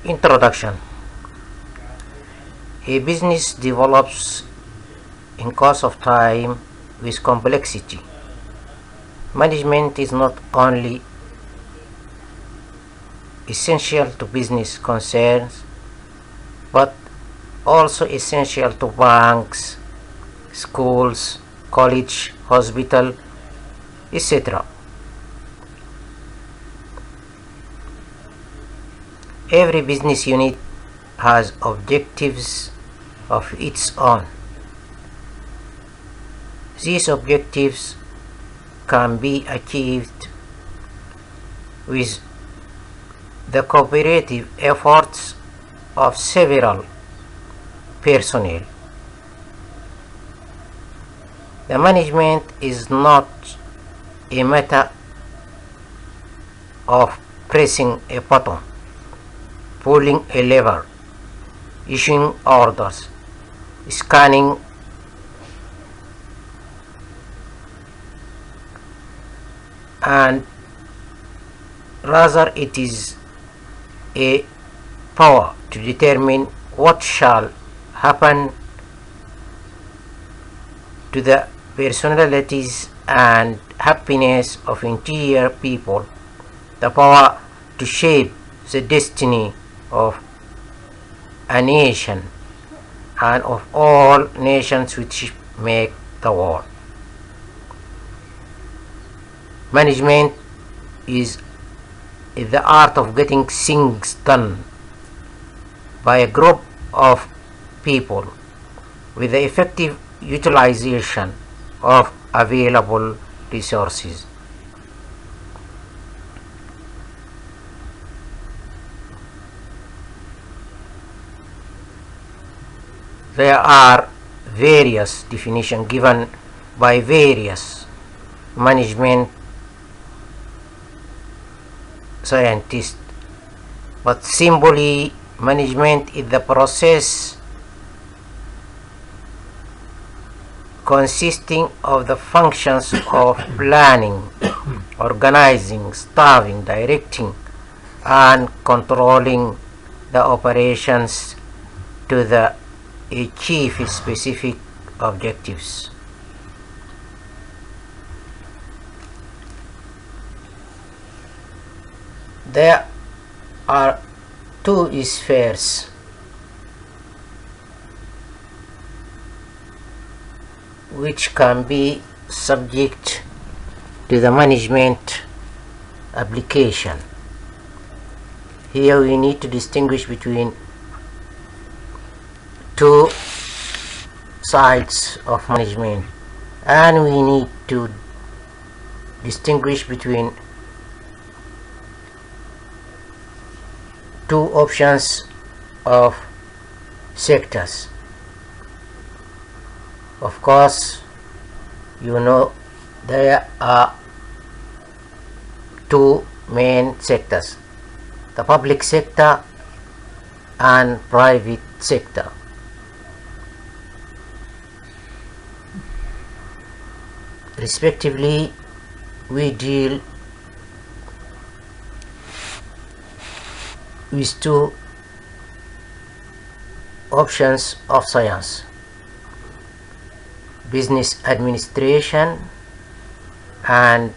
Introduction. A business develops in course of time with complexity. Management is not only essential to business concerns but also essential to banks, schools, college, hospital, etc. Every business unit has objectives of its own. These objectives can be achieved with the cooperative efforts of several personnel. The management is not a matter of pressing a button, pulling a lever, issuing orders, scanning and rather it is a power to determine what shall happen to the personalities and happiness of entire people, the power to shape the destiny of a nation and of all nations which make the world. Management is the art of getting things done by a group of people with the effective utilization of available resources. There are various definitions given by various management scientists, but simply management is the process consisting of the functions of planning, organizing, staffing, directing, and controlling the operations to achieve specific objectives. There are two spheres which can be subject to the management application. Here we need to distinguish between two sides of management, and we need to distinguish between two options of sectors. Of course, you know there are two main sectors, the public sector and private sector. Respectively, we deal with two options of science: business administration and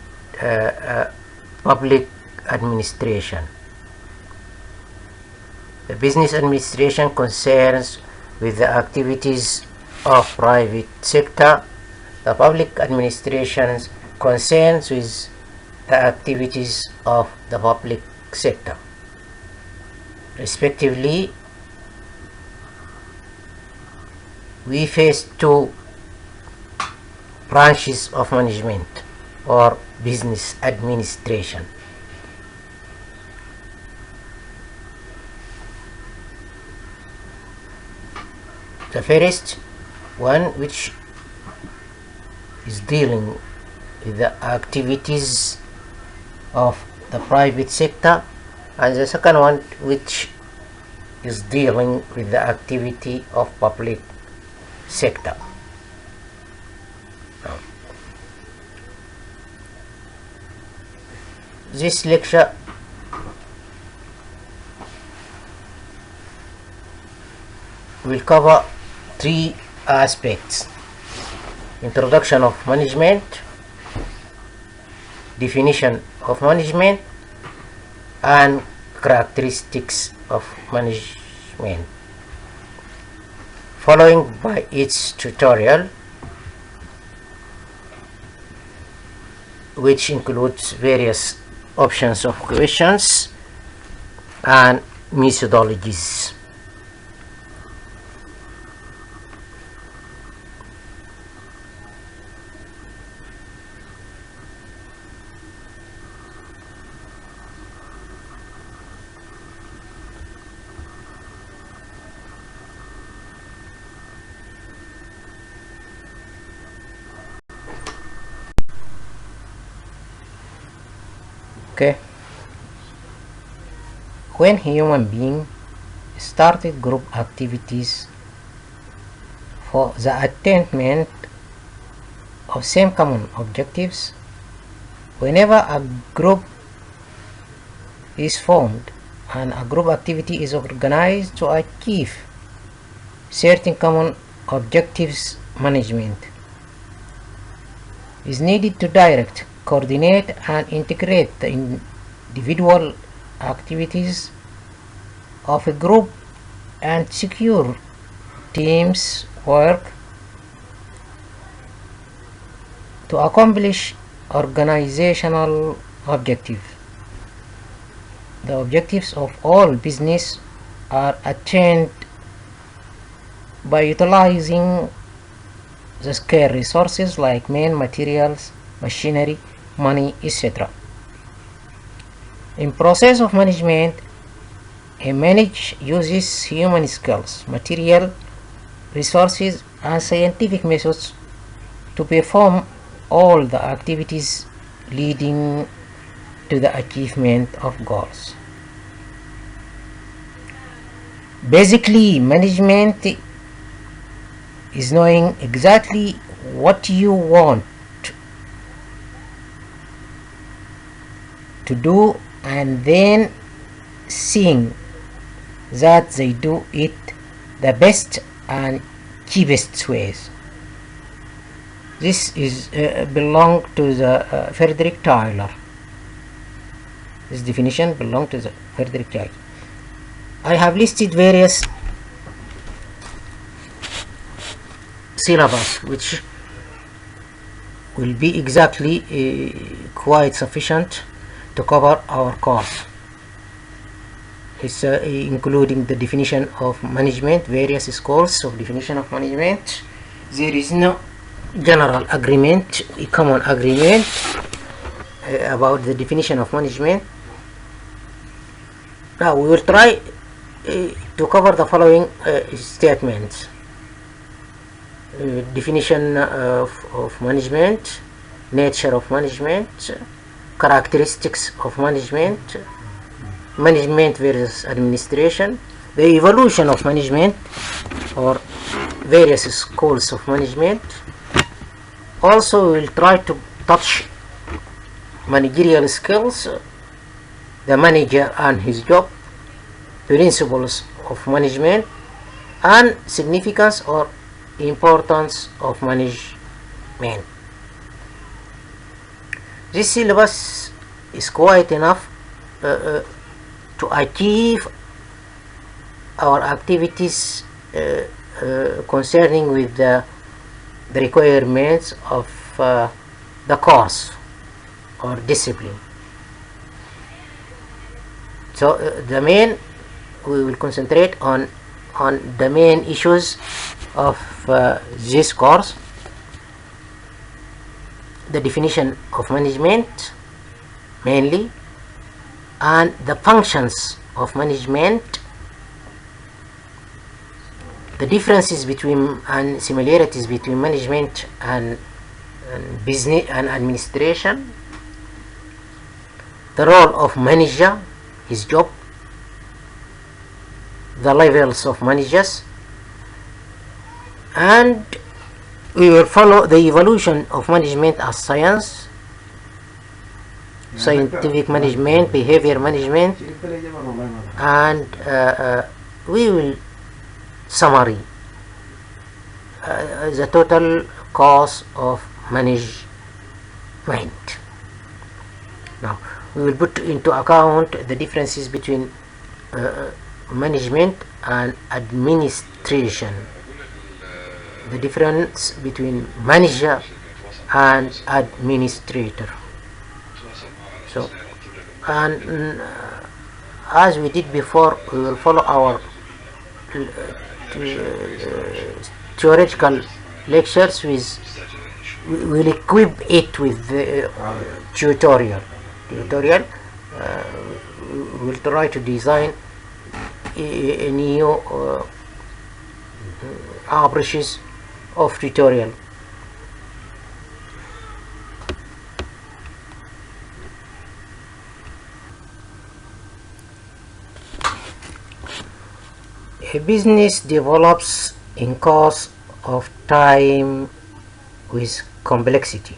public administration. The business administration concerns with the activities of private sector. The public administration concerns with the activities of the public sector. Respectively, we face two branches of management or business administration. The first one, which is dealing with the activities of the private sector, and the second one, which is dealing with the activity of public sector. This lecture will cover three aspects: introduction of management, definition of management, and characteristics of management, following by each tutorial, which includes various options of questions and methodologies. Okay. When human being started group activities for the attainment of same common objectives, whenever a group is formed and a group activity is organized to achieve certain common objectives, management is needed to direct, coordinate, and integrate the individual activities of a group and secure teams work to accomplish organizational objectives. The objectives of all business are attained by utilizing the scarce resources like men, materials, machinery, money, etc. In process of management, a manager uses human skills, material resources, and scientific methods to perform all the activities leading to the achievement of goals. Basically, management is knowing exactly what you want to do and then seeing that they do it the best and cheapest ways. This is belong to the Frederick Taylor. This definition belong to the Frederick Taylor. I have listed various syllabus which will be exactly quite sufficient to cover our course. It's including the definition of management, various schools of definition of management. There is no general agreement, a common agreement about the definition of management. Now we will try to cover the following statements: definition of management, nature of management, characteristics of management, management versus administration, the evolution of management or various schools of management. Also, we will try to touch managerial skills, the manager and his job, principles of management, and significance or importance of management. This syllabus is quite enough to achieve our activities concerning with the requirements of the course or discipline. So the main, we will concentrate on the main issues of this course: the definition of management mainly, and the functions of management, the differences between and similarities between management and business and administration, the role of manager, his job, the levels of managers, and we will follow the evolution of management as science, scientific management, behavior management, and we will summary, the total cost of management. Now we will put into account the differences between management and administration, the difference between manager and administrator. So, and as we did before, we will follow our theoretical lectures with, we will equip it with the tutorial. We will try to design a new approaches of tutorial. A business develops in course of time with complexity.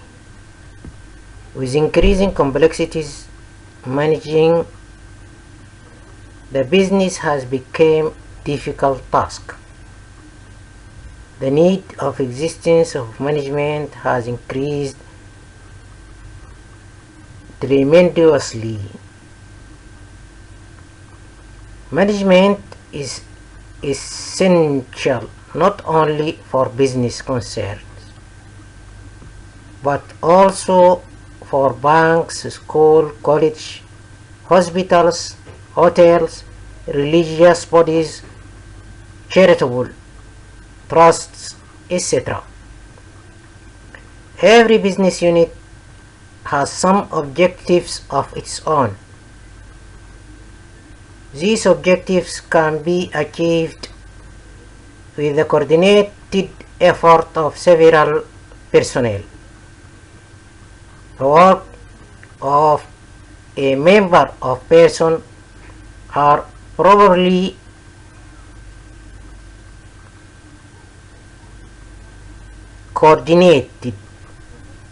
With increasing complexities, managing the business has become difficult task. The need of existence of management has increased tremendously. Management is essential not only for business concerns, but also for banks, schools, college, hospitals, hotels, religious bodies, charitable trusts, etc. Every business unit has some objectives of its own. These objectives can be achieved with the coordinated effort of several personnel. The work of a member of person are probably coordinated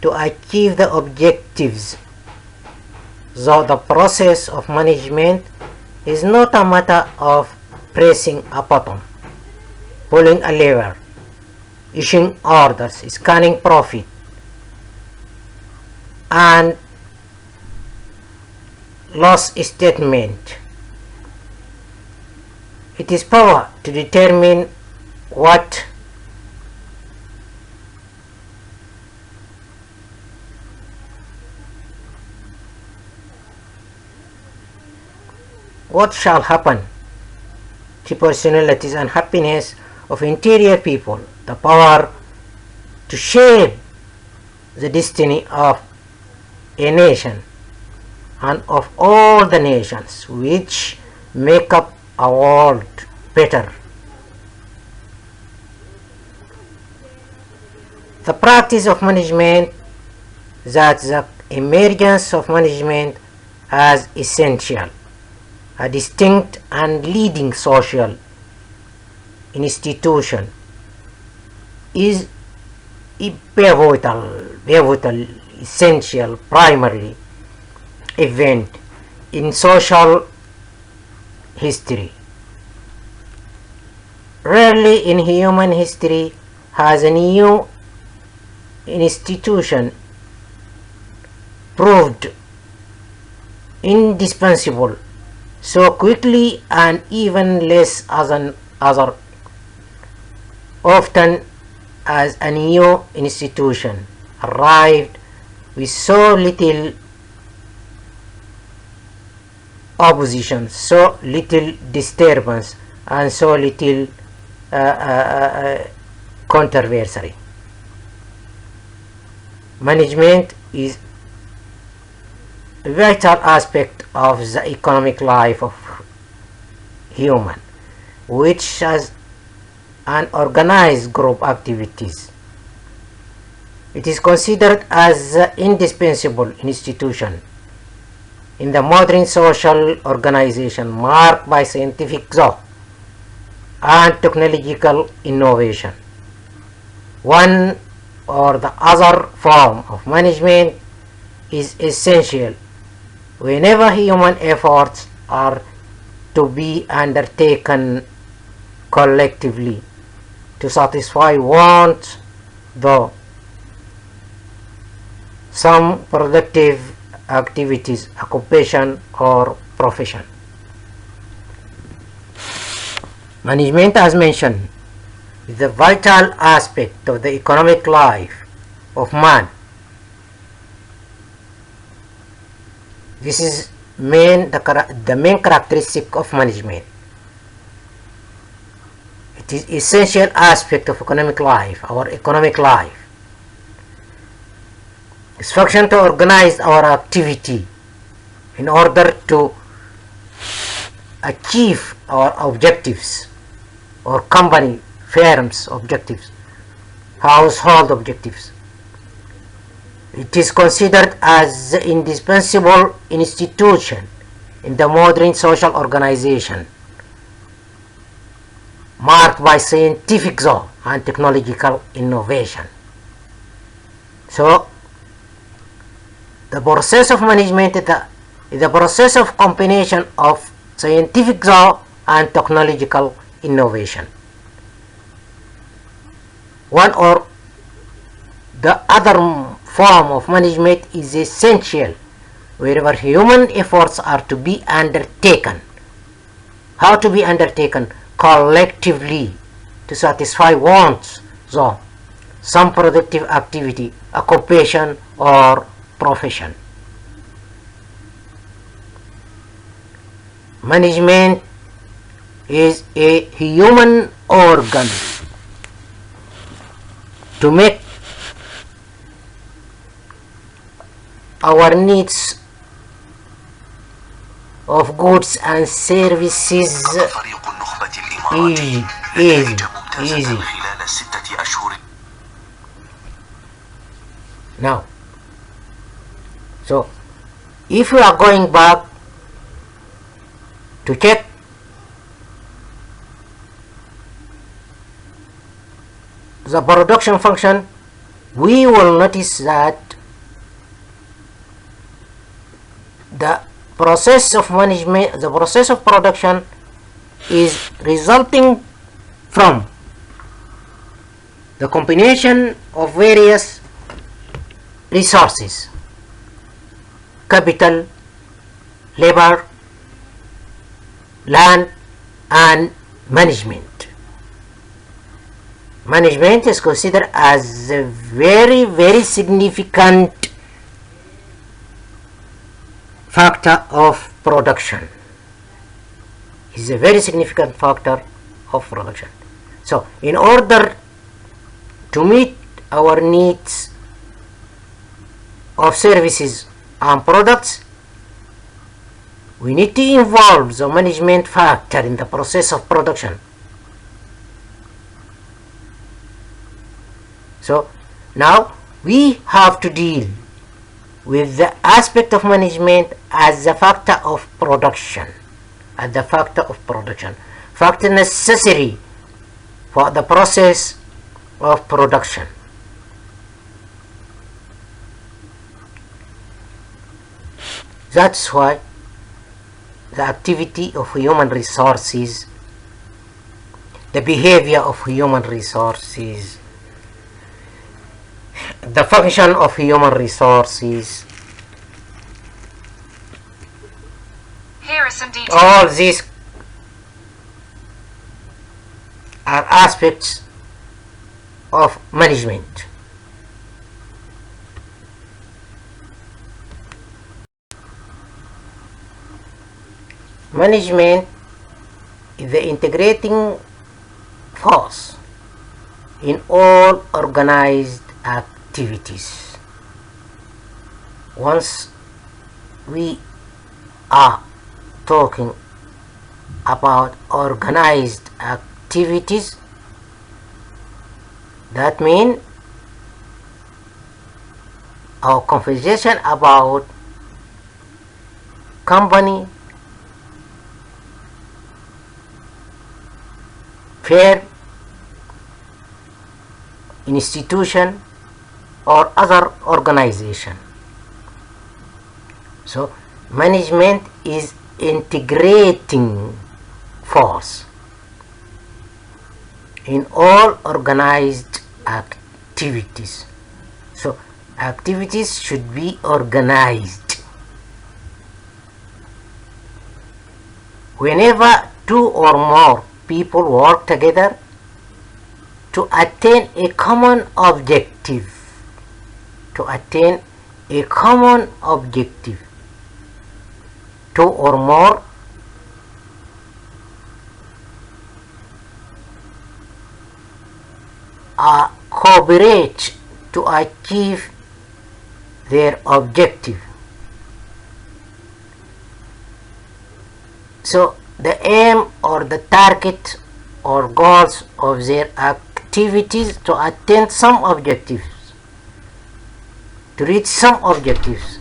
to achieve the objectives. So the process of management is not a matter of pressing a button, pulling a lever, issuing orders, scanning profit, and loss statement. It is power to determine what shall happen to personalities and happiness of interior people, the power to shape the destiny of a nation and of all the nations which make up a world better. The practice of management, that the emergence of management as essential, a distinct and leading social institution, is a pivotal, essential, primary event in social history. Rarely in human history has a new institution proved indispensable so quickly, and even less as an other often as a new institution arrived with so little opposition, so little disturbance, and so little controversy. Management is a vital aspect of the economic life of human, which has an organized group activities. It is considered as the indispensable institution in the modern social organization marked by scientific thought and technological innovation. One or the other form of management is essential whenever human efforts are to be undertaken collectively to satisfy wants, though some productive activities, occupation, or profession. Management, as mentioned, is a vital aspect of the economic life of man. This is the main characteristic of management. It is essential aspect of economic life, our economic life. Its function to organize our activity in order to achieve our objectives, or company, firms' objectives, household objectives. It is considered as the indispensable institution in the modern social organization, marked by scientific thought and technological innovation. So, the process of management is the process of combination of scientific thought and technological innovation. One or the other form of management is essential wherever human efforts are to be undertaken. How to be undertaken? Collectively to satisfy wants, so some productive activity, occupation, or profession. Management is a human organ to make our needs of goods and services easy. Now, so if we are going back to check the production function, we will notice that the process of management, the process of production is resulting from the combination of various resources: capital, labor, land, and management. Management is considered as a very significant factor of production. Is a very significant factor of production. So, in order to meet our needs of services and products, we need to involve the management factor in the process of production. So, now we have to deal with the aspect of management as a factor of production, factor necessary for the process of production. That's why the activity of human resources, the behavior of human resources, the function of human resources, here are some details. All these are aspects of management. Management is the integrating force in all organized activities. Once we are talking about organized activities, that means our conversation about company, fair, institution, or other organization. So management is integrating force in all organized activities. So activities should be organized. Whenever two or more people work together to attain a common objective, two or more cooperate to achieve their objective. So the aim or the target or goals of their activities to attain some objectives, to reach some objectives.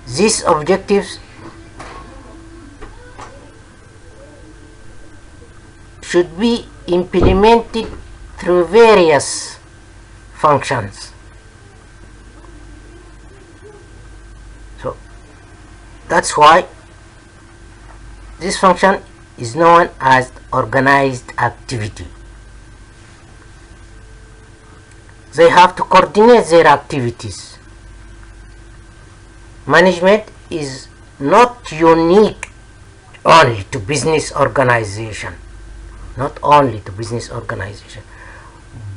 These objectives should be implemented through various functions. So that's why this function is known as organized activity. They have to coordinate their activities. Management is not unique only to business organization,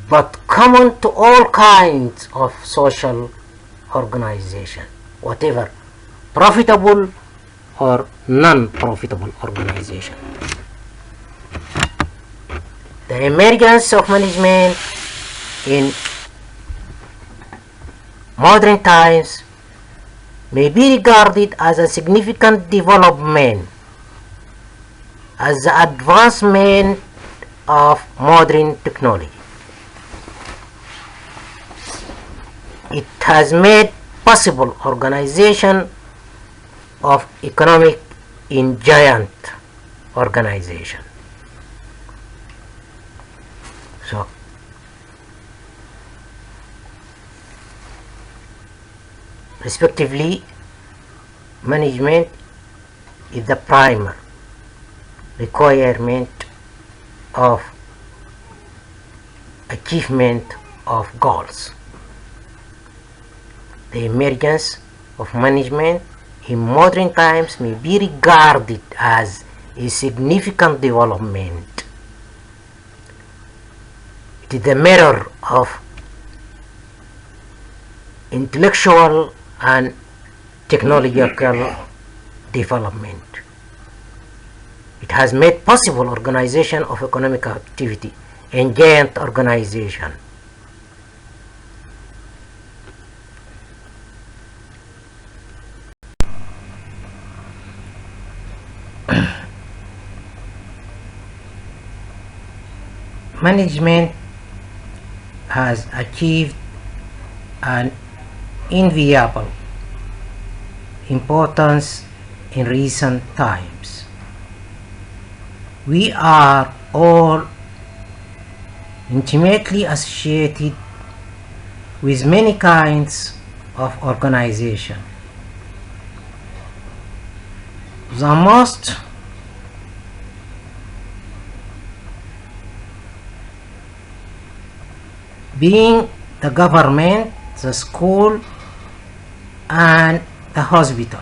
but common to all kinds of social organization, whatever profitable or non-profitable organization. The emergence of management in modern times may be regarded as a significant development, as the advancement of modern technology. It has made possible organization of economic in giant organization. So respectively, management is the primary requirement of achievement of goals. The emergence of management in modern times may be regarded as a significant development. It is the mirror of intellectual and technological development. It has made possible organization of economic activity in giant organization. Management has achieved an enviable importance in recent times. We are all intimately associated with many kinds of organization. The most being the government, the school, and the hospital.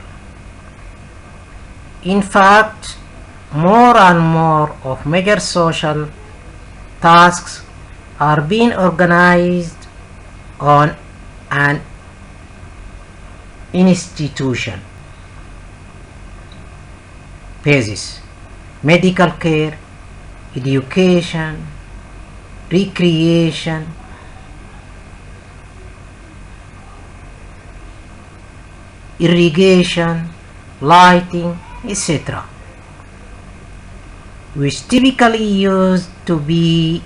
In fact, more and more of major social tasks are being organized on an institution basis. Medical care, education, recreation, irrigation, lighting, etc., which typically used to be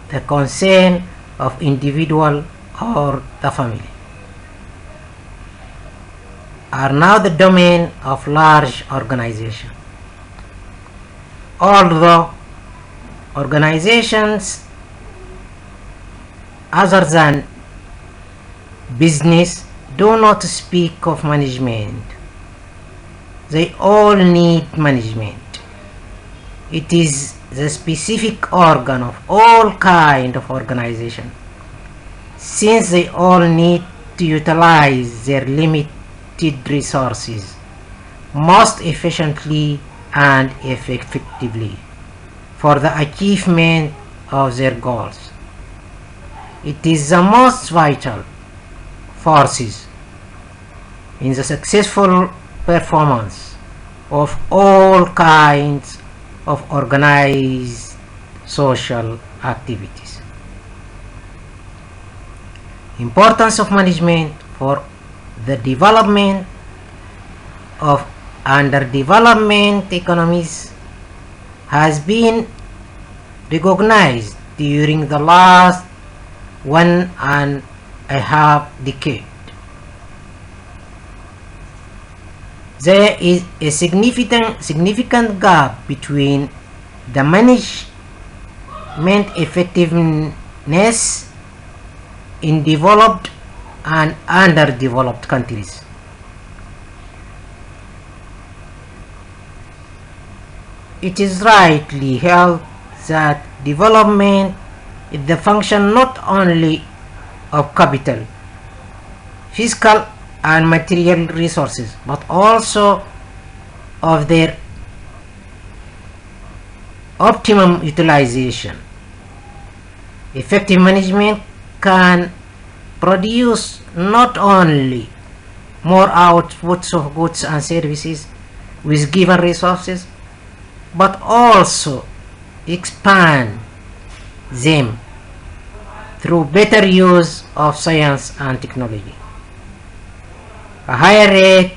the concern of individual or the family, are now the domain of large organizations. Although organizations other than business do not speak of management, they all need management. It is the specific organ of all kind of organization, since they all need to utilize their limited resources most efficiently and effectively for the achievement of their goals. It is the most vital forces in the successful performance of all kinds of organized social activities. Importance of management for the development of underdevelopment economies has been recognized during the last 1.5 decades. There is a significant gap between the management effectiveness in developed and underdeveloped countries. It is rightly held that development is the function not only of capital, physical and material resources, but also of their optimum utilization. Effective management can produce not only more outputs of goods and services with given resources, but also expand them through better use of science and technology. A higher rate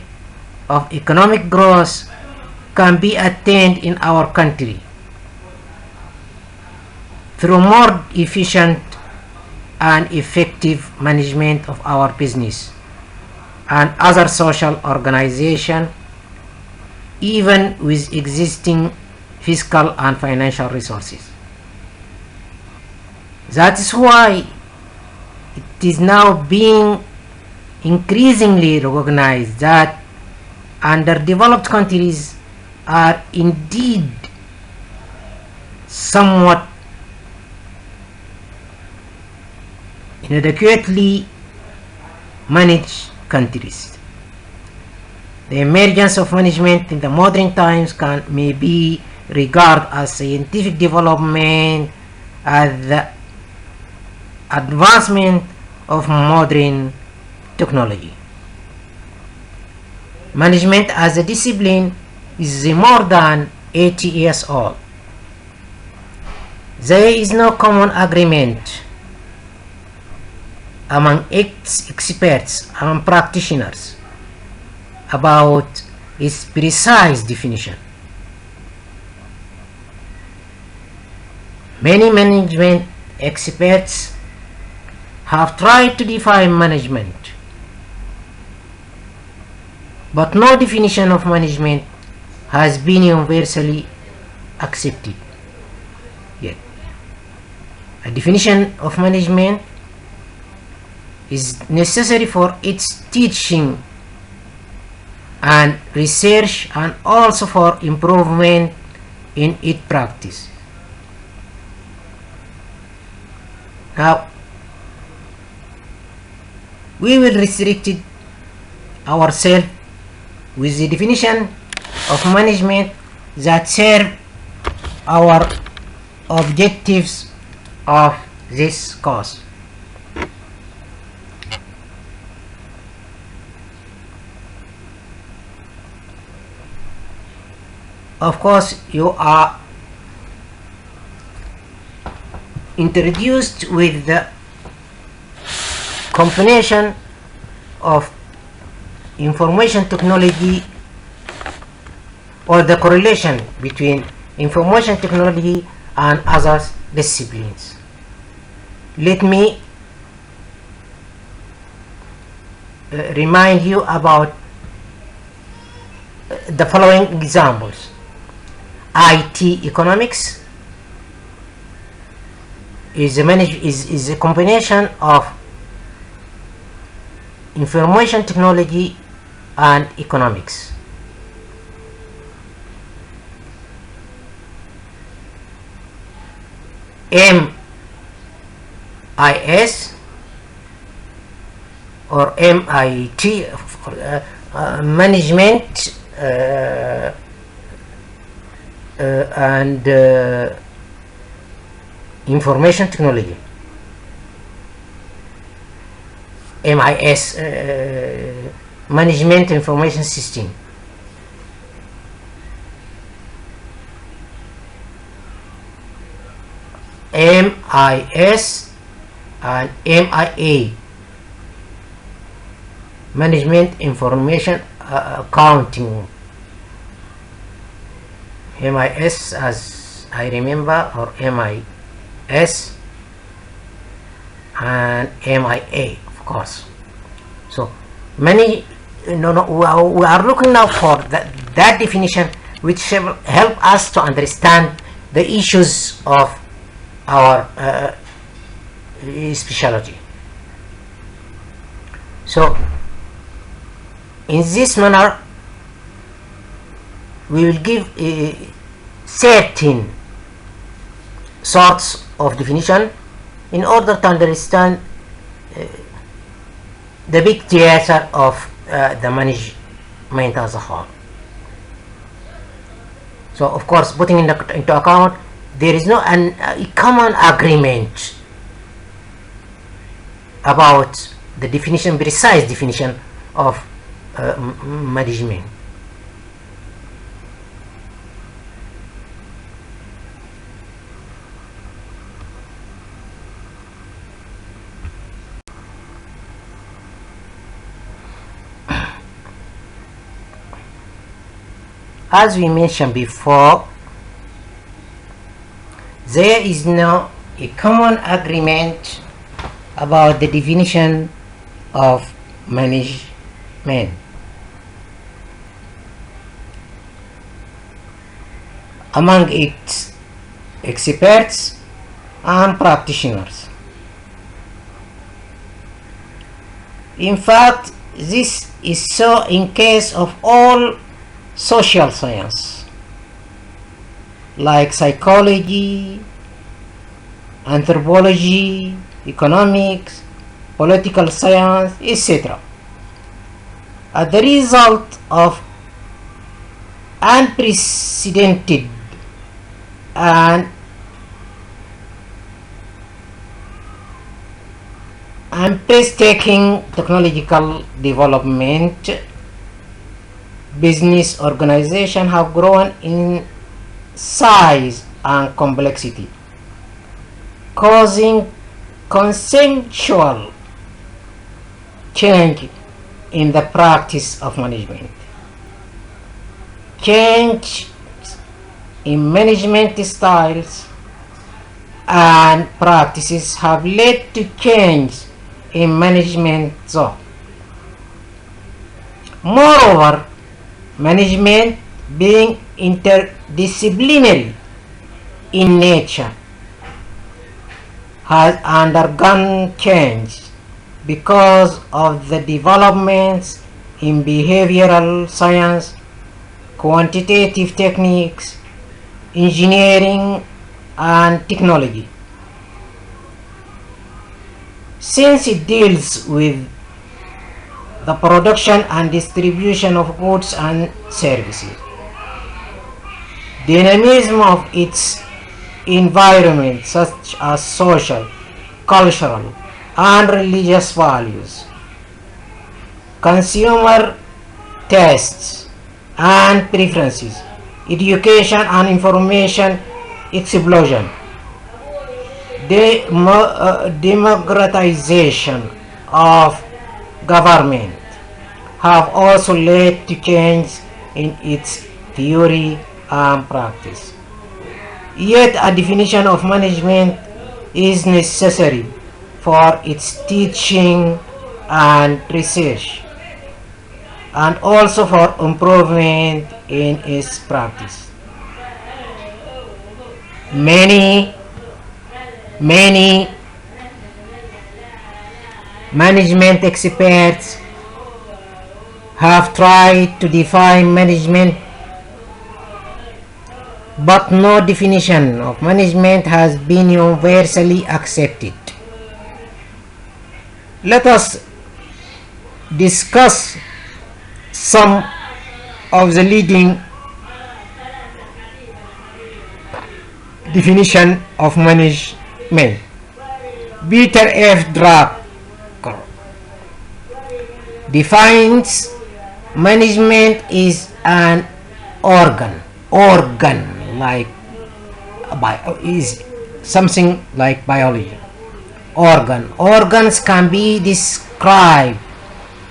of economic growth can be attained in our country through more efficient and effective management of our business and other social organization, even with existing fiscal and financial resources. That is why it is now being increasingly recognized that underdeveloped countries are indeed somewhat inadequately managed countries. The emergence of management in the modern times may be regarded as scientific development, as the advancement of modern technology. Management as a discipline is more than 80 years old. There is no common agreement among experts and practitioners about its precise definition. Many management experts have tried to define management, but no definition of management has been universally accepted yet. A definition of management is necessary for its teaching and research, and also for improvement in its practice. Now, we will restrict ourselves with the definition of management that serve our objectives of this course. Of course, you are introduced with the combination of information technology, or the correlation between information technology and other disciplines. Let me remind you about the following examples. IT economics is a combination of information technology and economics. MIS or MIT, management and information technology. MIS, management information system. MIS and MIA, management information accounting. MIS, as I remember, or MIS and MIA, of course. So many, we are looking now for that definition, which will help us to understand the issues of our specialty. So in this manner, we will give certain sorts of definition in order to understand the big theater of the management as a whole. So of course, putting into account, there is no a common agreement about the definition, precise definition of management. As we mentioned before, there is no a common agreement about the definition of management among its experts and practitioners. In fact, this is so in case of all social science like psychology, anthropology, economics, political science, etc. As the result of unprecedented and painstaking technological development, business organizations have grown in size and complexity, causing consensual change in the practice of management. Change in management styles and practices have led to change in management zone. Moreover, management being interdisciplinary in nature has undergone change because of the developments in behavioral science, quantitative techniques, engineering, and technology. Since it deals with the production and distribution of goods and services, dynamism of its environment, such as social, cultural, and religious values, consumer tastes and preferences, education and information explosion, democratization of government have also led to change in its theory and practice. Yet a definition of management is necessary for its teaching and research, and also for improvement in its practice. Many management experts have tried to define management but no definition of management has been universally accepted. Let us discuss some of the leading definition of management. Peter F. Drucker defines management is an organ like is something like biology. Organs can be described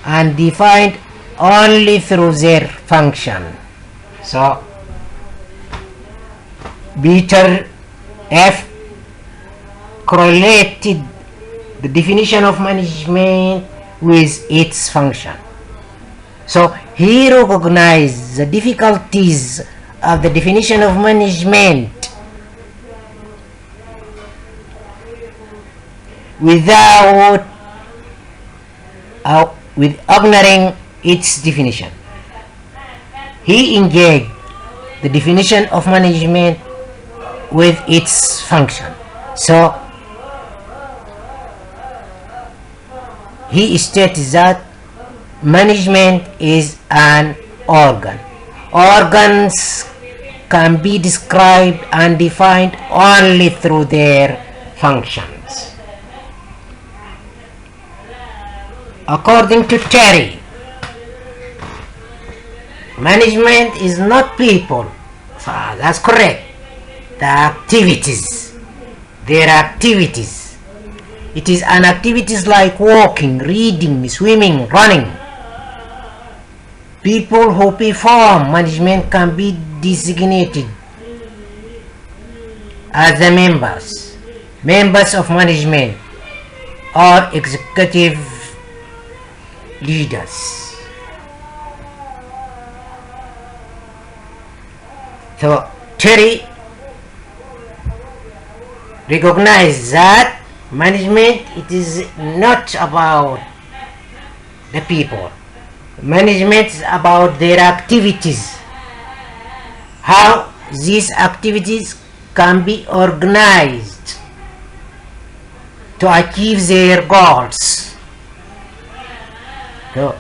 and defined only through their function. So Peter F. correlated the definition of management with its function. So he recognized the difficulties of the definition of management without with ignoring its definition. He engaged the definition of management with its function. So he states that management is an organ. Organs can be described and defined only through their functions. According to Terry, management is not people. So that's correct. The activities. Their activities. It is an activities like walking, reading, swimming, running. People who perform management can be designated as the members of management or executive leaders. So Terry recognized that management, it is not about the people. Management is about their activities, how these activities can be organized to achieve their goals. So,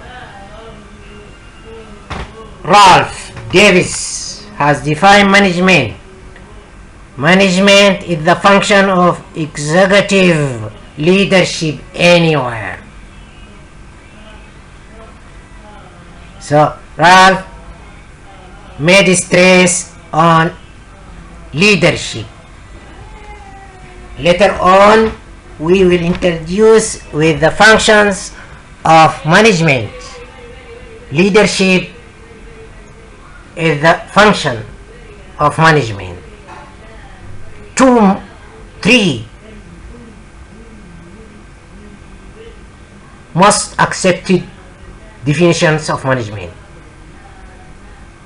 Ralph Davis has defined management. Management is the function of executive leadership anywhere. So Ralph made stress on leadership. Later on, we will introduce with the functions of management. Leadership is the function of management. 3 most accepted definitions of management.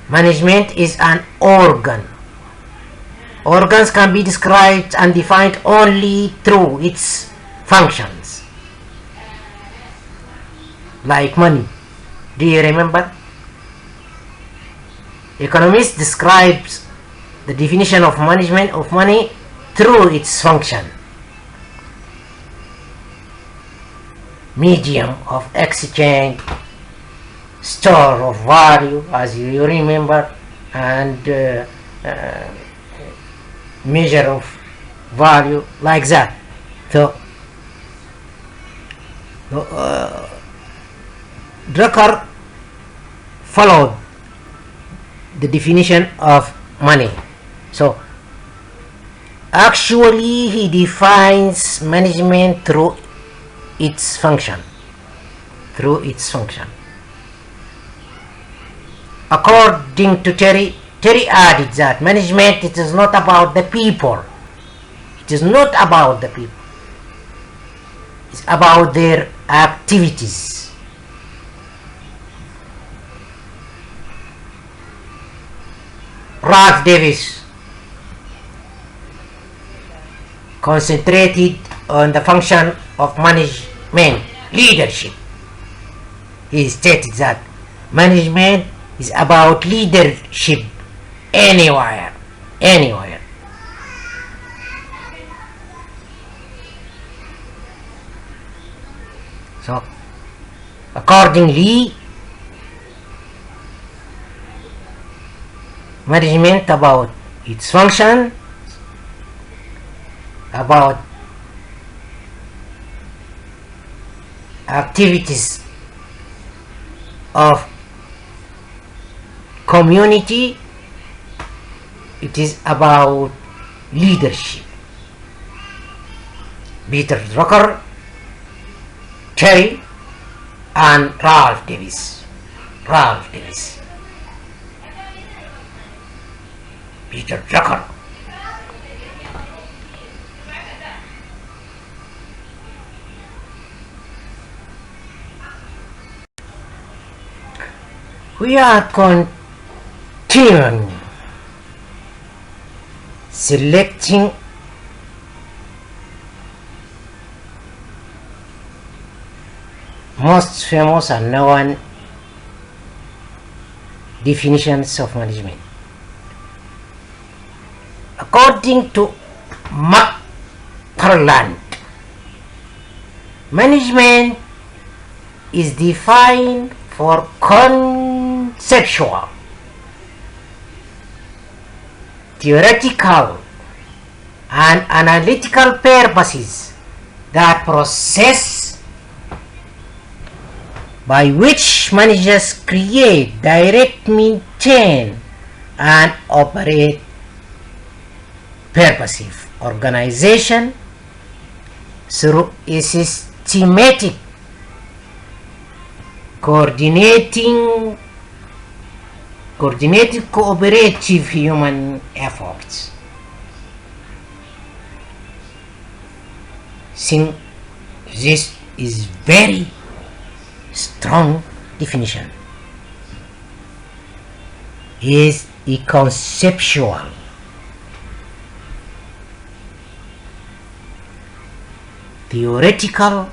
Management is an organ. Organs can be described and defined only through its functions. Like money. Do you remember? Economist describes the definition of management of money through its function. Medium of exchange, store of value, as you remember, and measure of value, like that. So Drucker followed the definition of money. So actually he defines management through its function. According to Terry added that management, it is not about the people. It's about their activities. Ralph Davis concentrated on the function of management, leadership. He stated that management is about leadership anywhere. anywhere. So accordingly, management about its function, about activities of community, it is about leadership. Peter Drucker, Terry, and Ralph Davis. Peter Drucker. We are continuing selecting most famous and known definitions of management. According to McFarland, management is defined for conceptual, theoretical, and analytical purposes. The process by which managers create, direct, maintain, and operate purposive organization through a systematic, coordinated cooperative human efforts. Think this is very strong definition. Is a conceptual, theoretical,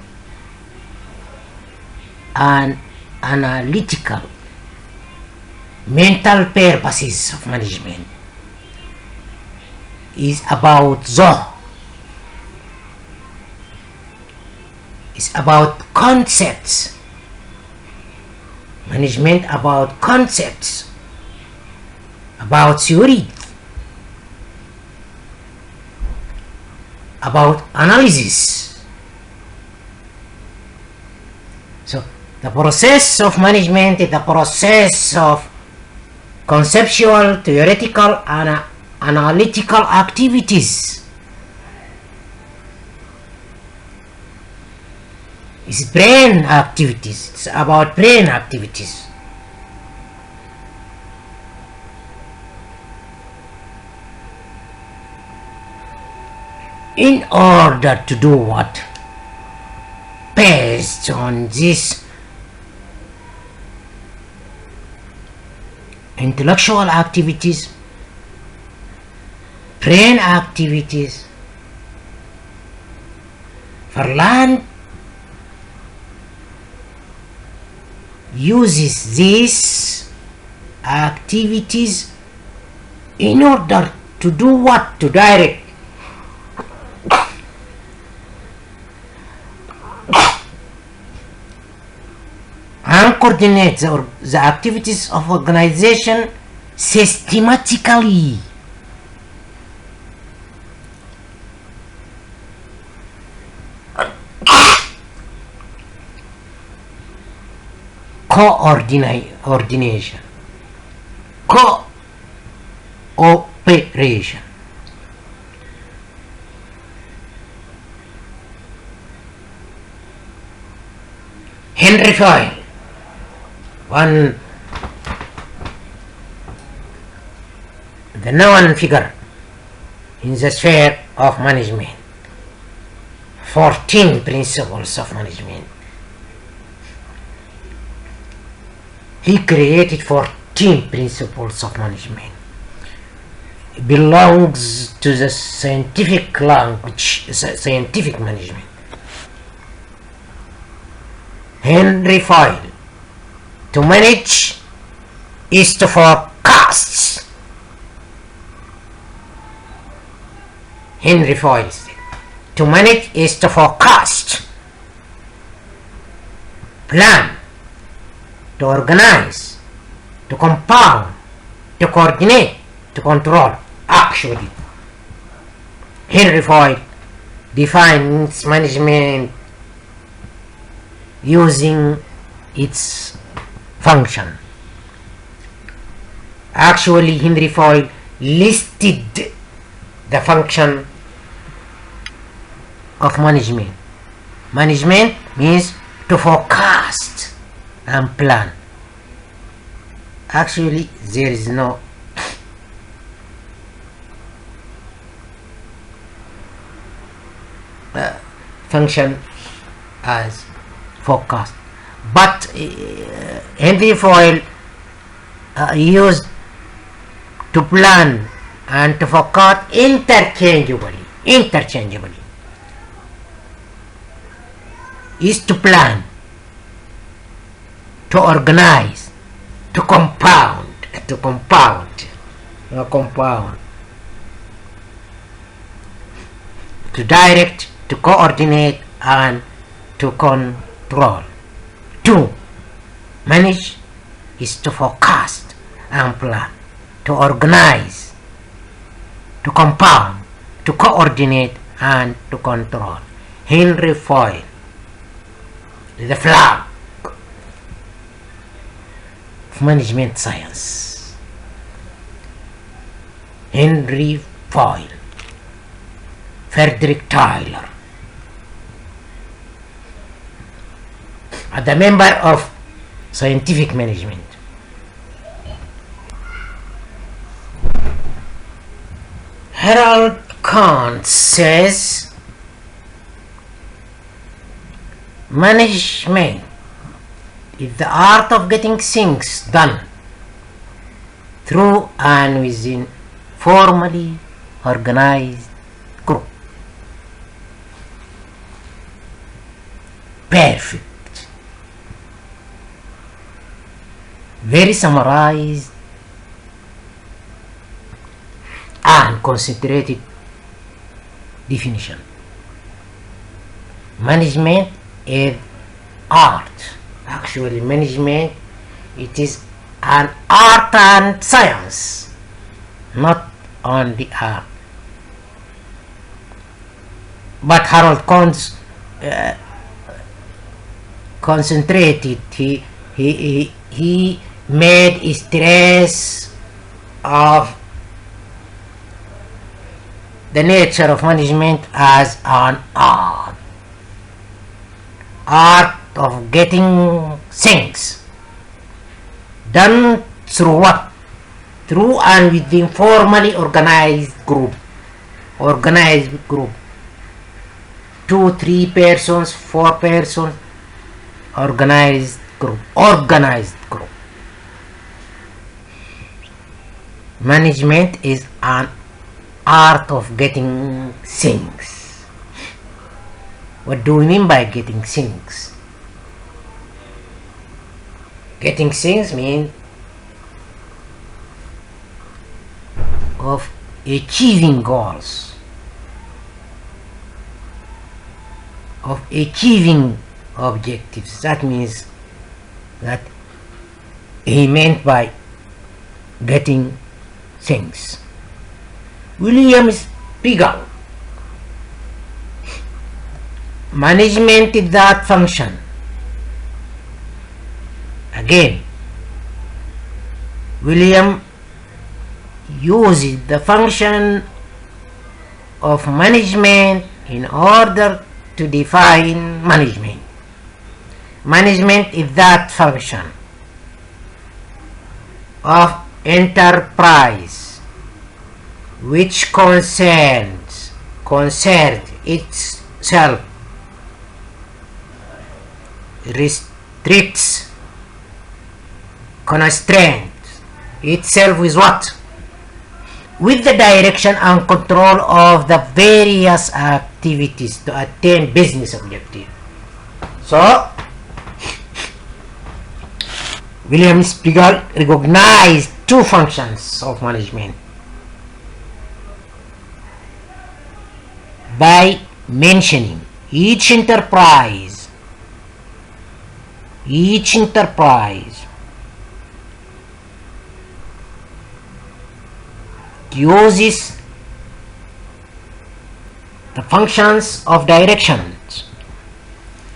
and analytical mental purposes of management. Is about it's about concepts. Management about concepts, about theory, about analysis. So the process of management is the process of conceptual, theoretical, and analytical activities. It's brain activities. It's about brain activities. In order to do what? Based on this intellectual activities, brain activities, Verland uses these activities in order to do what? To direct and coordinate the activities of organization systematically. Coordination, cooperation. Henry Ford, the known figure in the sphere of management. 14 principles of management. He created 14 principles of management. It belongs to the scientific language, scientific management. Henry Ford. To manage is to forecast. Henry Ford said. To manage is to forecast, plan, to organize, to compound, to coordinate, to control. Actually, Henry Ford defines management using its function. Actually, Henry Ford listed the function of management. Management means to forecast and plan. Actually, there is no function as forecast, but Henry Ford used to plan and to forecast interchangeably. Is to plan, to organize, to compound, to direct, to coordinate, and to control. 2. Manage is to forecast and plan, to organize, to compound, to coordinate, and to control. Henry Ford, the flag of management science. Henry Ford, Frederick Tyler, the member of scientific management. Harold Kant says management is the art of getting things done through and within formally organized group. Perfect. Very summarized and concentrated definition. Management is art. Actually, management, it is an art and science, not only art. But Harold Kant concentrated. He made a stress of the nature of management as an art of getting things done through what? Through and within formally organized group. 2, 3 persons, 4 persons, organized group. Management is an art of getting things. What do we mean by getting things? Getting things means of achieving goals, of achieving objectives. That means that he meant by getting things. William Spiegel, management is that function. Again, William uses the function of management in order to define management. Management is that function of enterprise which concerns itself, restricts, constrains itself with what? With the direction and control of the various activities to attain business objectives. So, William Spiegel recognized 2 functions of management. by mentioning each enterprise uses the functions of direction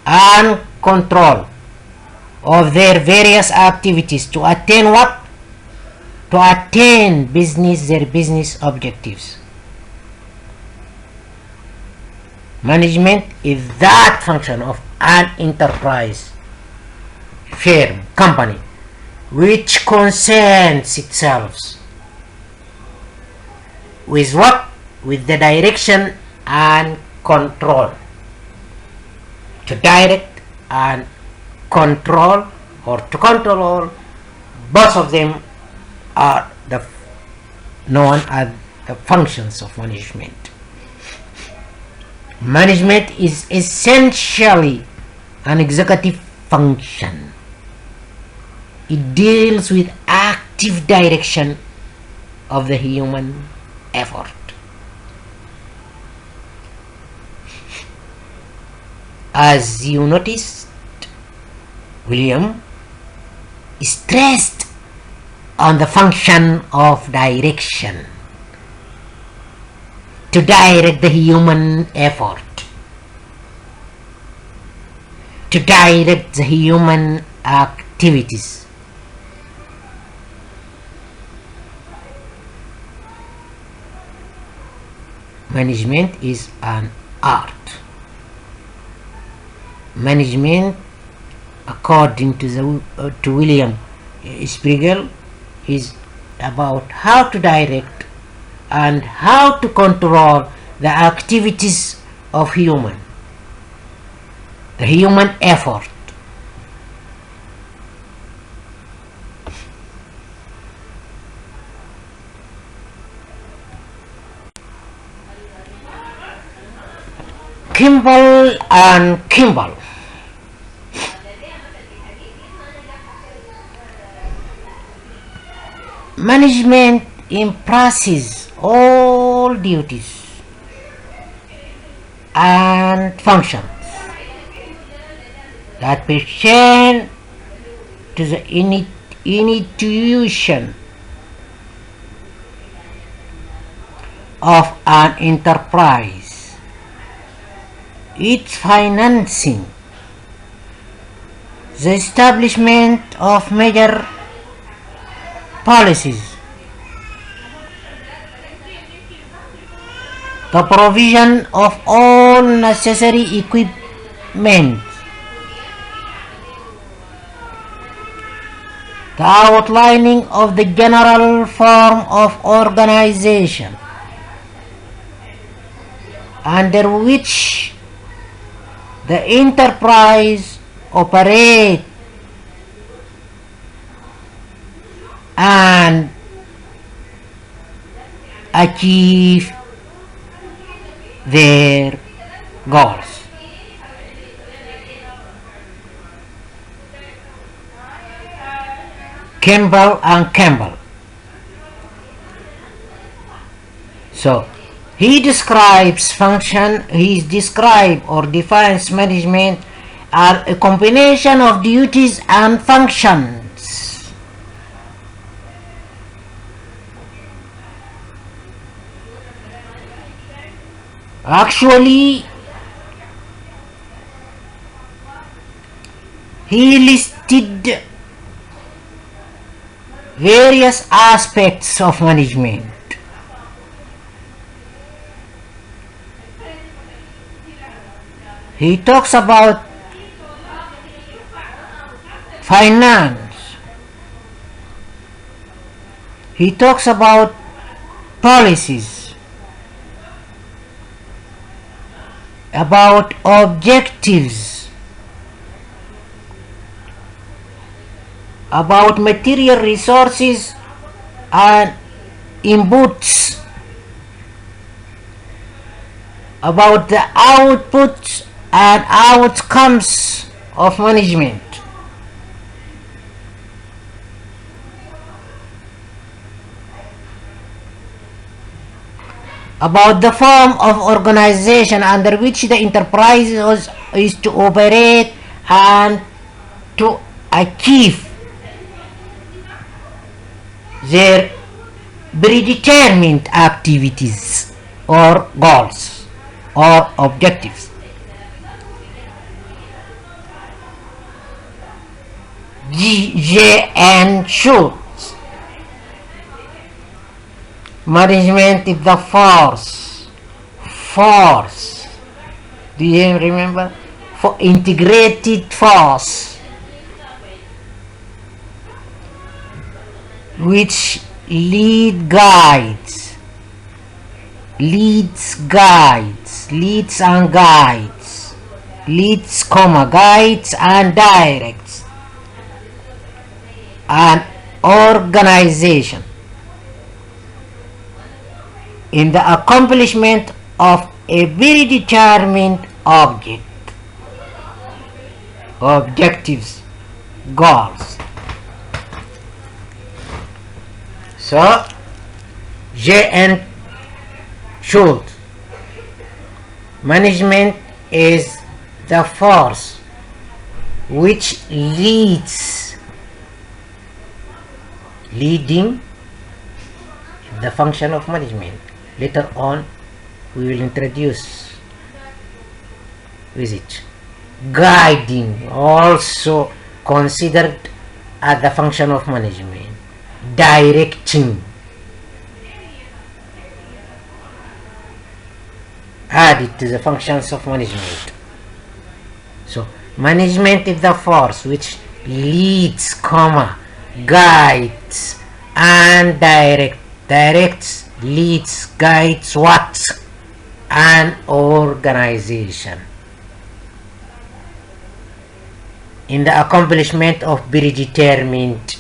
and control of their various activities to attain what? To attain their business objectives. Management is that function of an enterprise, firm, company, which concerns itself with what? With the direction and control. To direct and control, or to control, both of them are known as the functions of management. Management is essentially an executive function. It deals with active direction of the human effort. As you noticed, William stressed on the function of direction, to direct the human effort, to direct the human activities. Management is an art. Management, according to William Spiegel, is about how to direct and how to control the activities of the human effort. Kimball and Kimball. Management embraces all duties and functions that pertain to the intuition of an enterprise, its financing, the establishment of major policies, the provision of all necessary equipment, the outlining of the general form of organization under which the enterprise operates and achieve their goals. Kimball and Campbell. So he describes or defines management as a combination of duties and functions. Actually, he listed various aspects of management. He talks about finance. He talks about policies, about objectives, about material resources and inputs, about the outputs and outcomes of management. about the form of organization under which the enterprise is to operate and to achieve their predetermined activities or goals or objectives. G.J. Schultz. Management is the force. Do you remember? For integrated force which leads, guides and directs an organization in the accomplishment of a very determined objectives, goals. So, J.N. Schultz, management is the force which leading the function of management. Later on we will introduce with it. Guiding, also considered as the function of management. Directing, added to the functions of management. So management is the force which leads, guides and directs, leads, guides what? An organization in the accomplishment of predetermined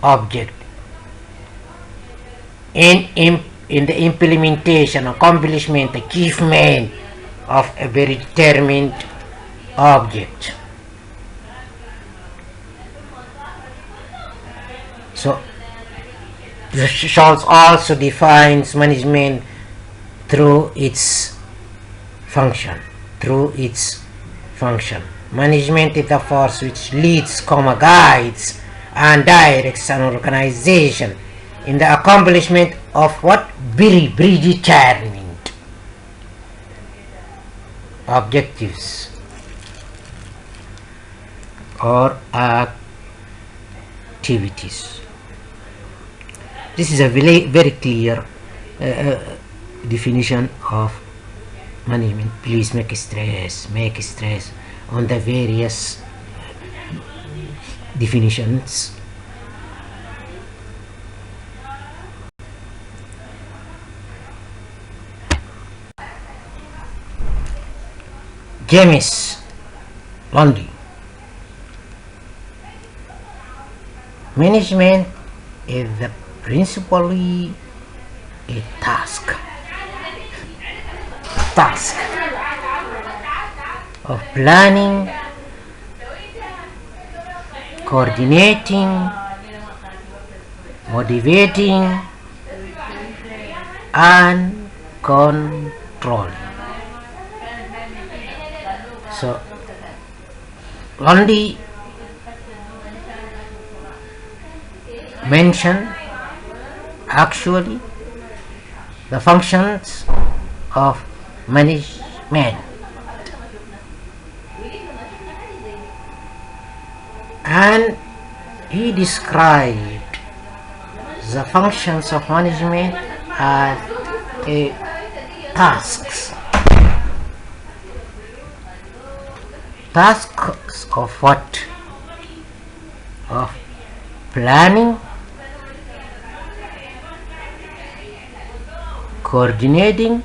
object, in the implementation, accomplishment, achievement of a very determined object. So Schultz also defines management through its function. Management is the force which leads, guides and directs an organization in the accomplishment of what? Very predetermined objectives or activities. This is a very clear definition of management. Please make stress on the various definitions. James Lundy. Management is principally a task of planning, coordinating, motivating and controlling. So Lundy mentioned actually the functions of management, and he described the functions of management as tasks of what? Of planning, coordinating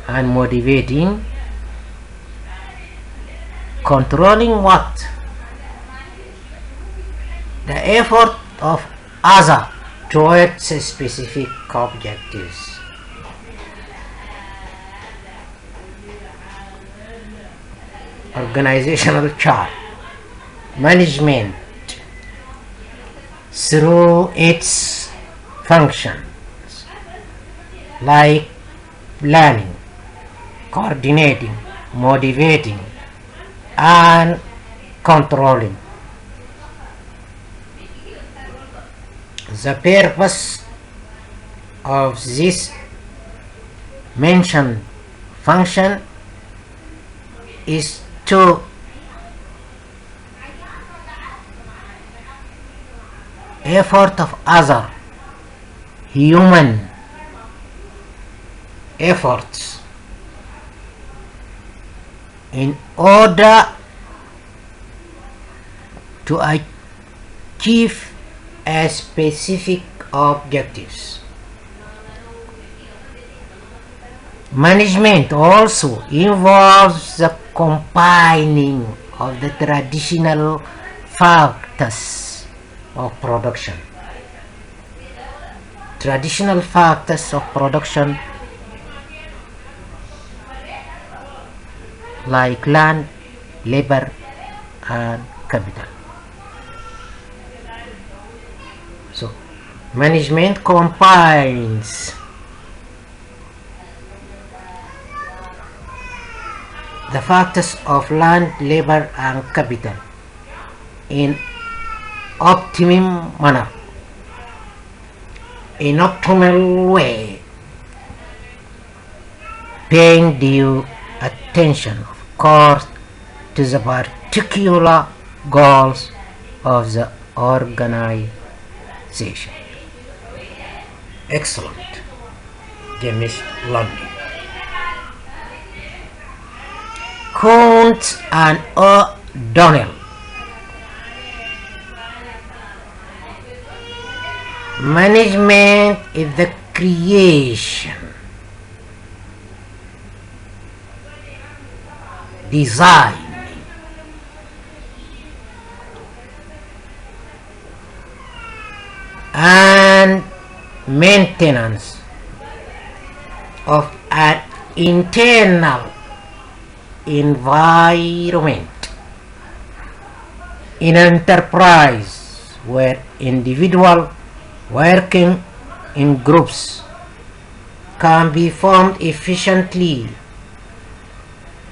and motivating, controlling what? The effort of other towards specific objectives. Organizational chart. Management, through its functions like planning, coordinating, motivating, and controlling. The purpose of this mentioned function is to effort of other human efforts in order to achieve a specific objectives. Management also involves the combining of the traditional factors of production. Traditional factors of production like land, labor, and capital. So, management combines the factors of land, labor, and capital in optimum manner, in optimal way, paying due attention, of course, to the particular goals of the organization. Excellent, James Lundy. Kuntz and O'Donnell. Management is the creation, design, and maintenance of an internal environment in an enterprise where individuals working in groups can be formed efficiently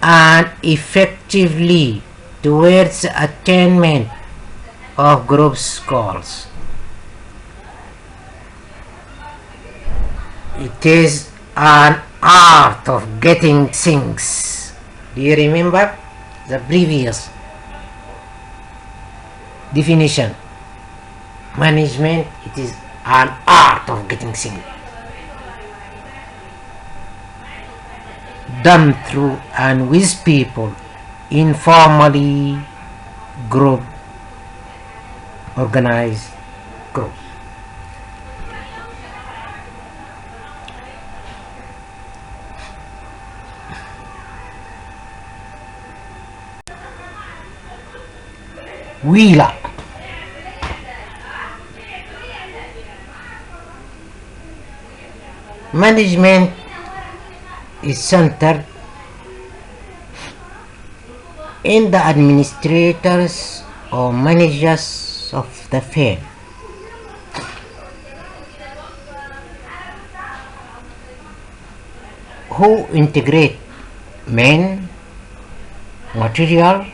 and effectively towards the attainment of groups' goals. It is an art of getting things. Do you remember the previous definition? Management, it is an art of getting things done through and with people, informally, group, organized group. Wheeler. Management is centered in the administrators or managers of the firm who integrate men, material,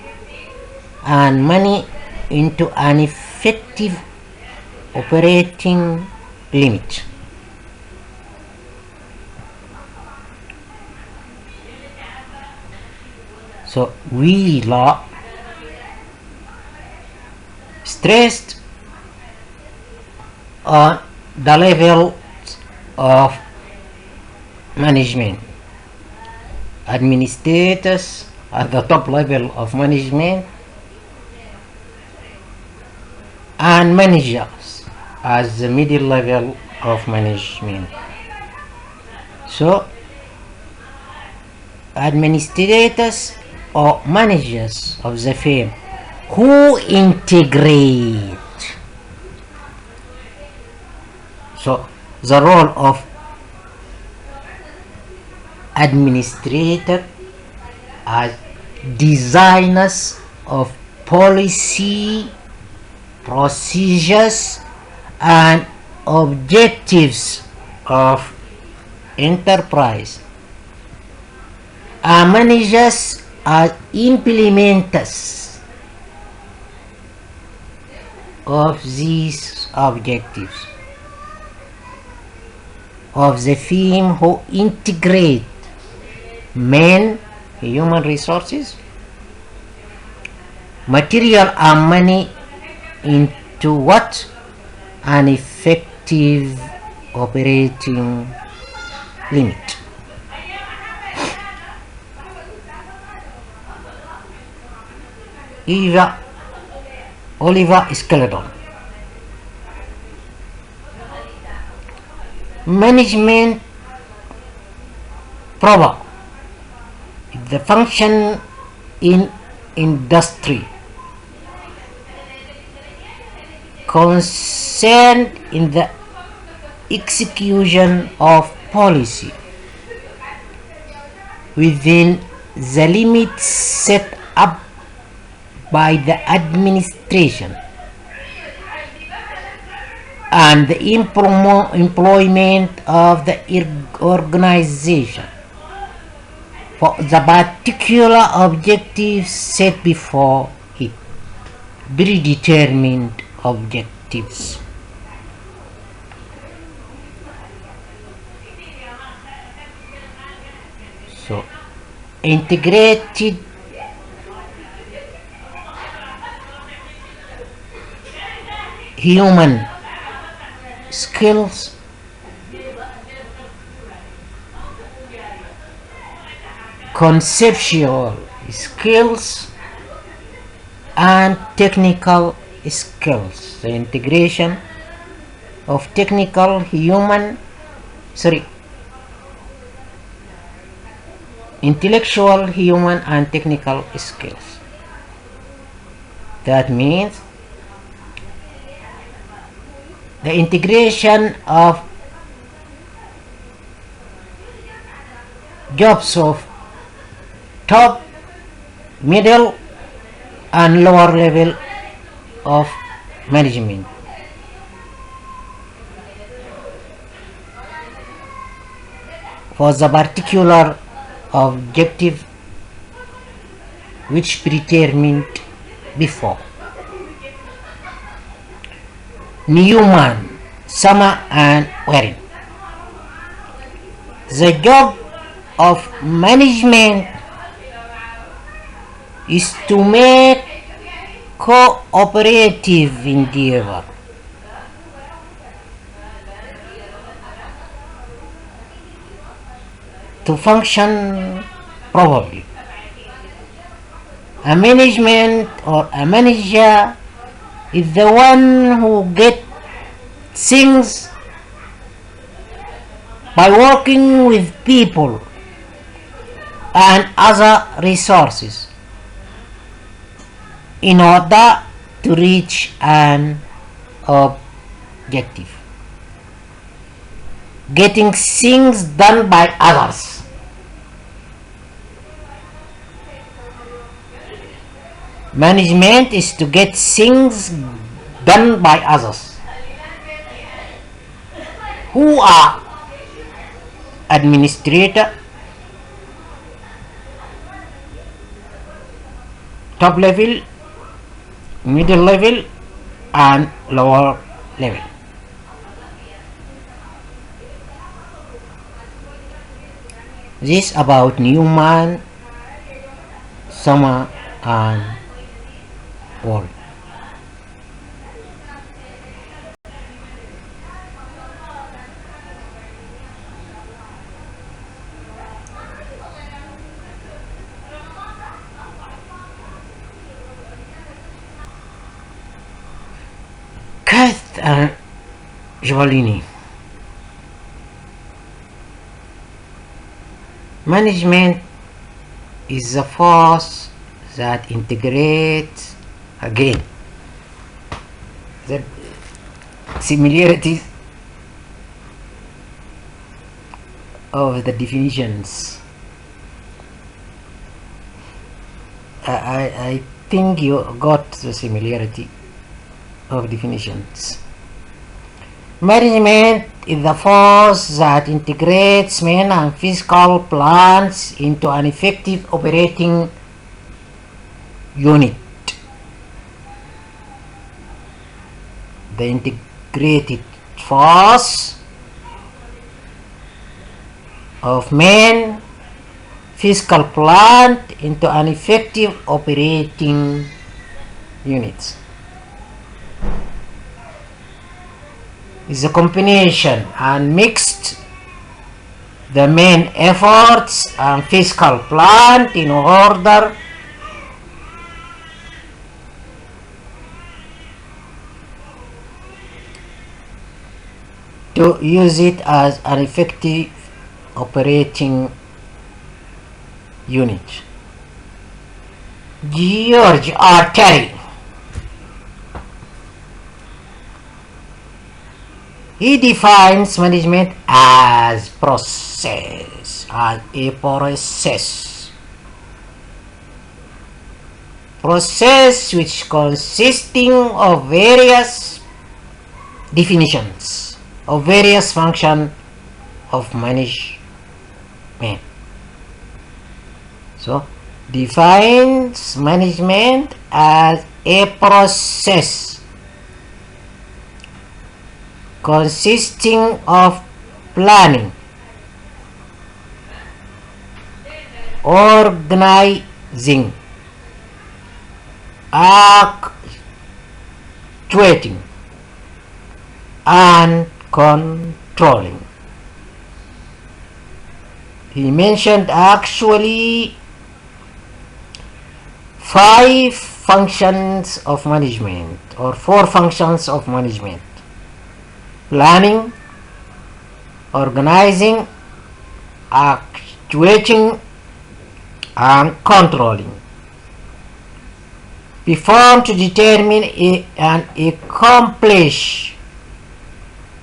and money into an effective operating limit. So Wheeler stressed on the level of management. Administrators at the top level of management and managers as the middle level of management. So administrators or managers of the firm who integrate. So the role of administrator as designers of policy, procedures, and objectives of enterprise are managers are implementers of these objectives of the firm who integrate men, human resources, material and money into what? An effective operating limit. Oliver Skeleton. Management proper the function in industry concerned in the execution of policy within the limits set up by the administration and the employment of the organization for the particular objectives set before it. Predetermined objectives. So, integrated human skills, conceptual skills, and technical skills. The integration of intellectual, human, and technical skills. That means the integration of jobs of top, middle, and lower level of management. For the particular objective which predetermined before. Newman, Summer, and Warren. The job of management is to make cooperative endeavor to function properly. A management or a manager is the one who gets things by working with people and other resources in order to reach an objective. Getting things done by others. Management is to get things done by others. Who are administrator, top level, middle level, and lower level. This about Newman, Summer, and Warren. Kath and Giovannini. Management is the force that integrates again the similarities of the definitions. I think you got the similarity of definitions. Management is the force that integrates men and physical plants into an effective operating unit. The integrated force of men physical plant into an effective operating unit is a combination and mixed the main efforts and physical plant in order to use it as an effective operating unit. George R. Terry. He defines management as a process which consisting of various definitions of various functions of management. So defines management as a process consisting of planning, organizing, actuating, and controlling. He mentioned actually 5 functions of management or 4 functions of management: planning, organizing, actuating, and controlling, performed to determine and accomplish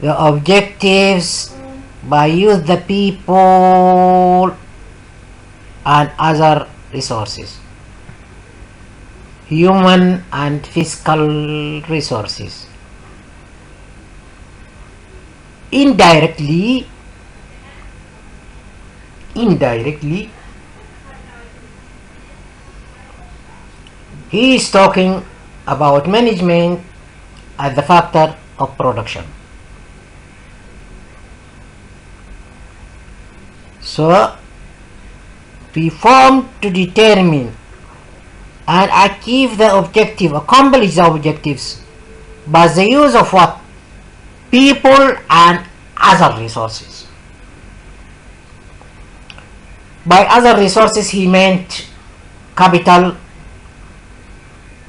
the objectives by use the people and other resources, human and physical resources. Indirectly, he is talking about management as the factor of production. So, perform to determine and achieve the objective, accomplish the objectives by the use of what? People and other resources. By other resources he meant capital,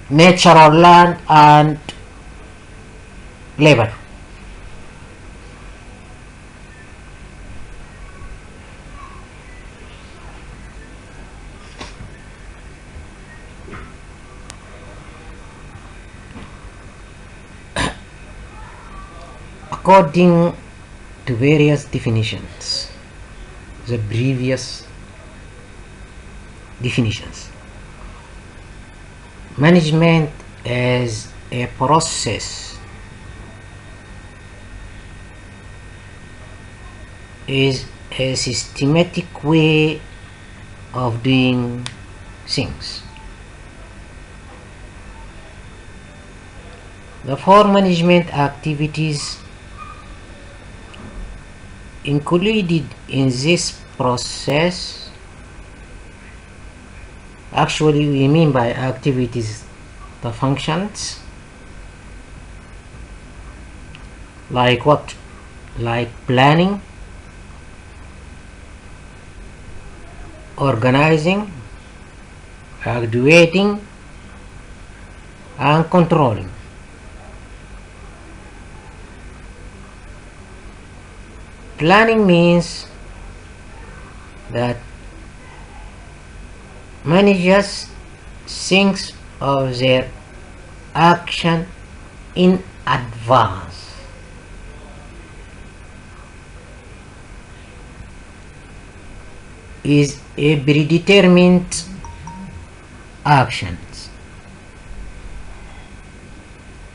natural land, and labor. According to various definitions, the previous definitions, management is a process, is a systematic way of doing things. The 4 management activities included in this process, actually we mean by activities the functions, like what? Like planning, organizing, actuating, and controlling. Planning means that managers think of their action in advance. Is a predetermined actions.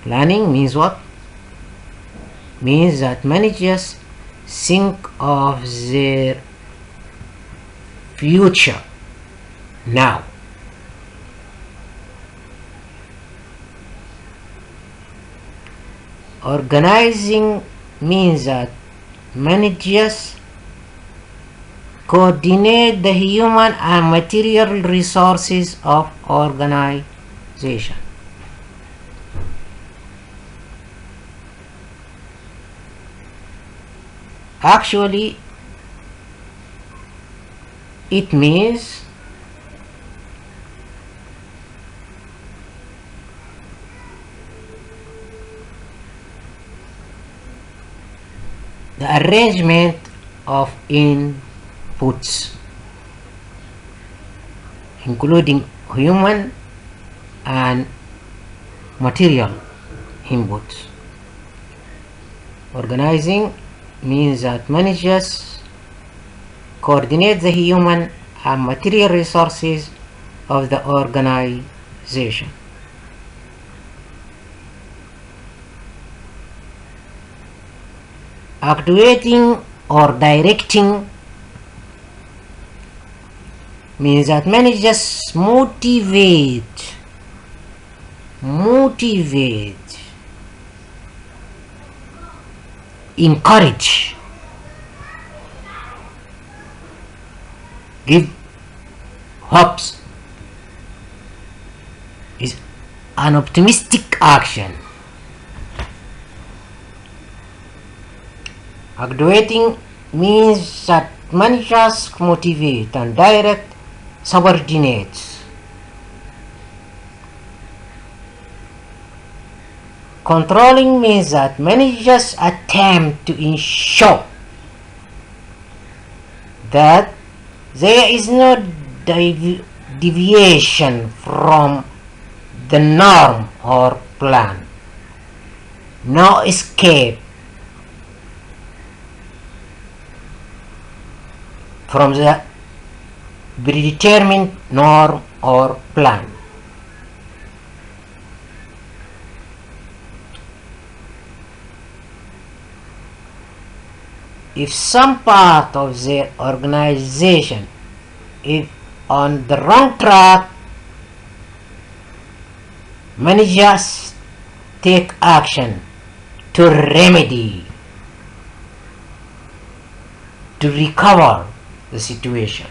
Planning means what? means that managers think of their future now. Organizing means that managers coordinate the human and material resources of organization. Actually, it means the arrangement of inputs, including human and material inputs. Organizing means that managers coordinate the human and material resources of the organization. Actuating or directing means that managers motivate, encourage, give hopes, is an optimistic action. Actuating means that managers motivate and direct subordinates. Controlling means that managers attempt to ensure that there is no deviation from the norm or plan, no escape from the predetermined norm or plan. If some part of their organization is on the wrong track, managers take action to remedy, to recover the situation.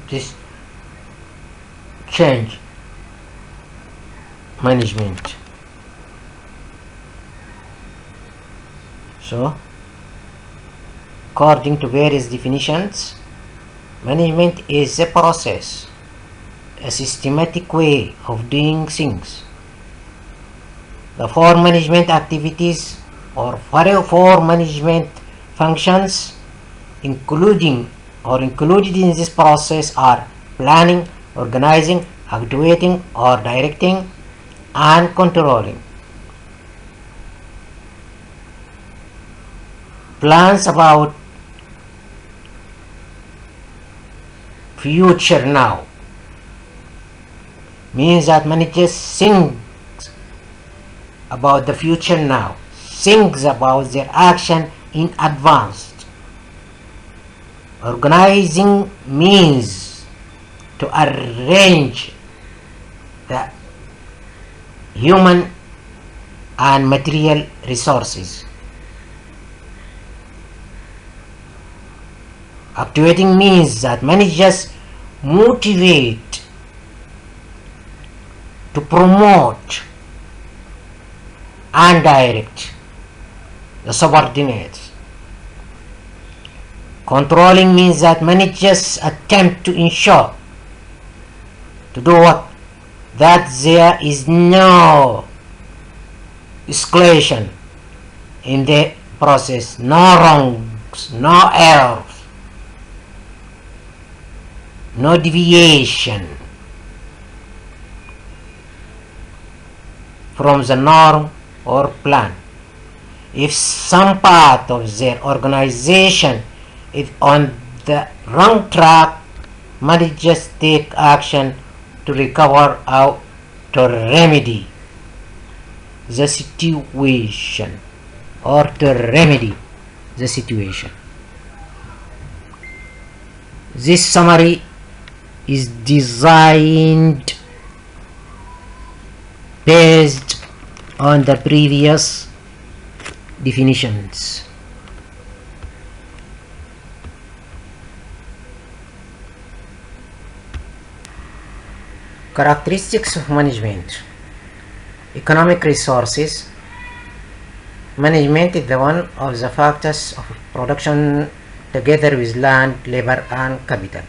This change management. So, according to various definitions, management is a process, a systematic way of doing things. The four management activities or four management functions included in this process are planning, organizing, actuating or directing, and controlling. Plans about future now means that managers think about the future now, thinks about their action in advance. Organizing means to arrange the human and material resources. Actuating means that managers motivate, to promote and direct the subordinates. Controlling means that managers attempt to ensure, to do what? That there is no escalation in the process, no wrongs, no errors, no deviation from the norm or plan. If some part of their organization is on the wrong track, managers take action to recover to remedy the situation or to remedy the situation. This summary is designed based on the previous definitions. Characteristics of management. Economic resources. Management is the one of the factors of production together with land, labor and capital.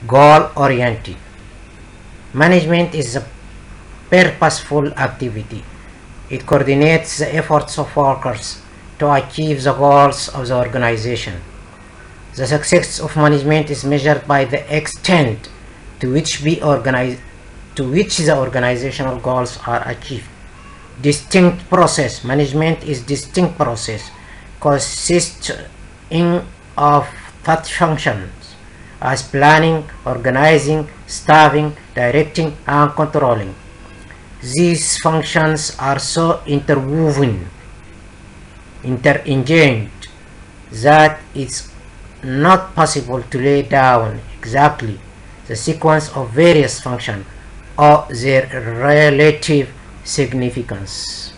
Goal oriented. Management is a purposeful activity. It coordinates the efforts of workers to achieve the goals of the organization. The success of management is measured by the extent to which the organizational goals are achieved. Distinct process. Management is distinct process consisting of such functions as planning, organizing, staffing, directing, and controlling. These functions are so interwoven, interengaged, that it's not possible to lay down exactly the sequence of various functions or their relative significance.